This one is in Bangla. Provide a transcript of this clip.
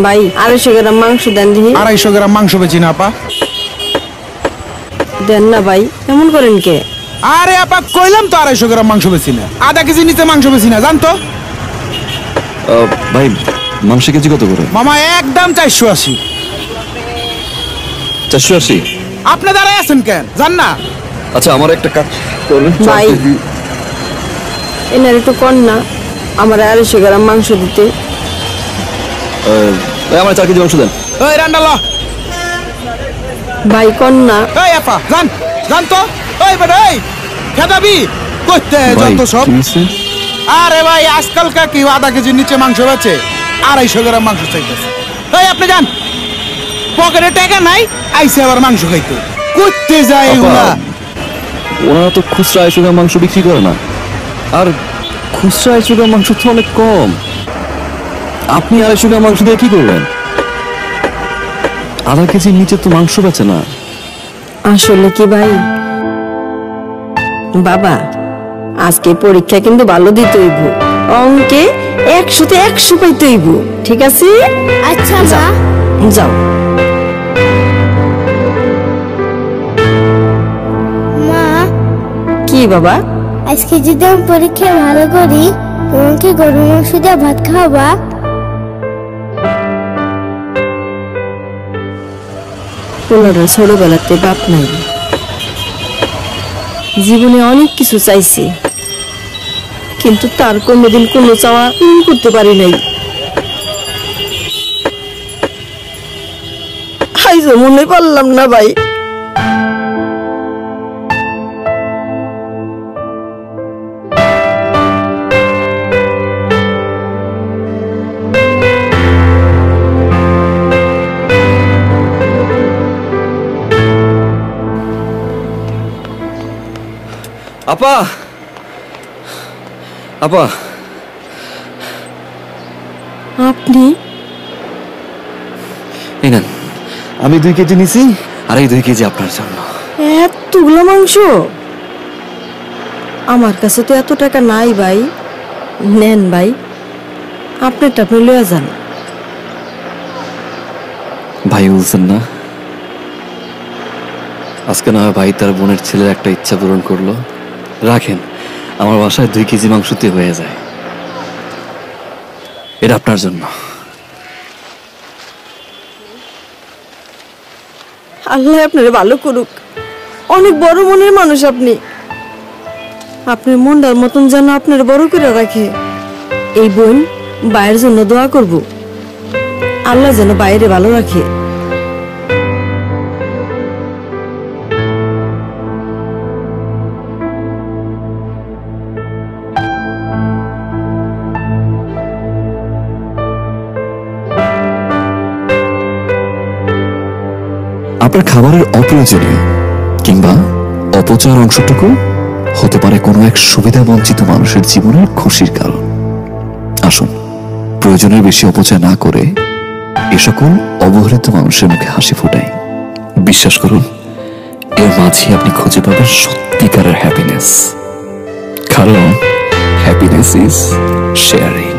ভাই 250 গ্রাম মাংস দেন দিহি। 250 গ্রাম মাংস বেচি না আপা। দেন না ভাই, এমন করেন কে? আরে আপা কইলাম তো 250 গ্রাম মাংস বেচি না, আধা কেজি নিচে মাংস বেচি না, জান তো। ভাই মাংস কেজি কত করে? মামা একদম 480। 480? আপনি দাঁড়ায় আছেন কেন, জান না? আচ্ছা আমার একটা কাজ করবেন ভাই এনার একটু কর না, আমার 250 গ্রাম মাংস দিতে। আমার 4 কেজি মাংস দেন। ওই রান্ডাল ভাই কর না। এই আপা জান, জান তো। ওই বেটা এই খেদাবি কইতে যত সব। আরে ভাই আজকালকার কি আধা কেজির নিচে মাংস বেচে 250 গ্রাম মাংস চাইতেছে। এই আপনি যান, পকেটে টাকা নাই, আইসে আবার মাংস খাইতে করতে যায় এগুলা। ওনারা তো খুচরা 250 গ্রাম মাংস বিক্রি করে না, আর খুচরা 250 গ্রাম মাংস তো অনেক কম। আপনি 250 গ্রাম মাংস দিয়ে কি করবেন? আধা কেজির নিচে তো মাংস বেচে না। আসলে কি ভাই বাবা, আজকে পরীক্ষা কিন্তু ভালো দিতে হইব, অঙ্কে 100-তে 100 পাইতে হইব, ঠিক আছে? আচ্ছা মা। যাও। মা কি বাবা? আজকে যদি আমি পরীক্ষায় ভালো করি তোমাকে গরুর মাংস দিয়ে ভাত খাওয়াবা? পোলাটা ছোটবেলাতে বাপ নাই, জীবনে অনেক কিছু চাইছে, কিন্তু তার কোনোদিন কোনো চাওয়া পূরণ করতে পারি নাই। আইজো মনে পারলাম না ভাই। আপা, আপা আপনি? এই নেন, আমি 2 কেজি নিছি, আর এই 2 কেজি আপনার জন্য। এতগুলো মাংস? আমার কাছে তো এত টাকা নাই ভাই। নেন ভাই, আপনারটা আপনি লয়ে যান। ভাই বলছেন না, আজকে না হয় ভাই তার বোনের ছেলের একটা ইচ্ছা পূরণ করলো। রাখেন, আমার বাসায় 2 কেজি মাংসতে হয়ে যায়। এটা আপনার জন্য। আল্লাহ আপনার ভালো করুক, অনেক বড় মনের মানুষ আপনি। আপনার মনটার মতন যেন আপনার বড় করে রাখে। এই বোন বাইরের জন্য দোয়া করব, আল্লাহ যেন বাইরে ভালো রাখে। আপনার খাবারের অপ্রয়োজনীয় কিংবা অপচয়ের অংশটুকু হতে পারে কোনো এক সুবিধা বঞ্চিত মানুষের জীবনের খুশির কারণ। আসুন, প্রয়োজনের বেশি অপচয় না করে এ সকল অবহেলিত মানুষের মুখে হাসি ফোটাই। বিশ্বাস করুন, এর মাঝে আপনি খুঁজে পাবেন সত্যিকারের হ্যাপিনেস, কারণ হ্যাপিনেস ইজ শেয়ারিং।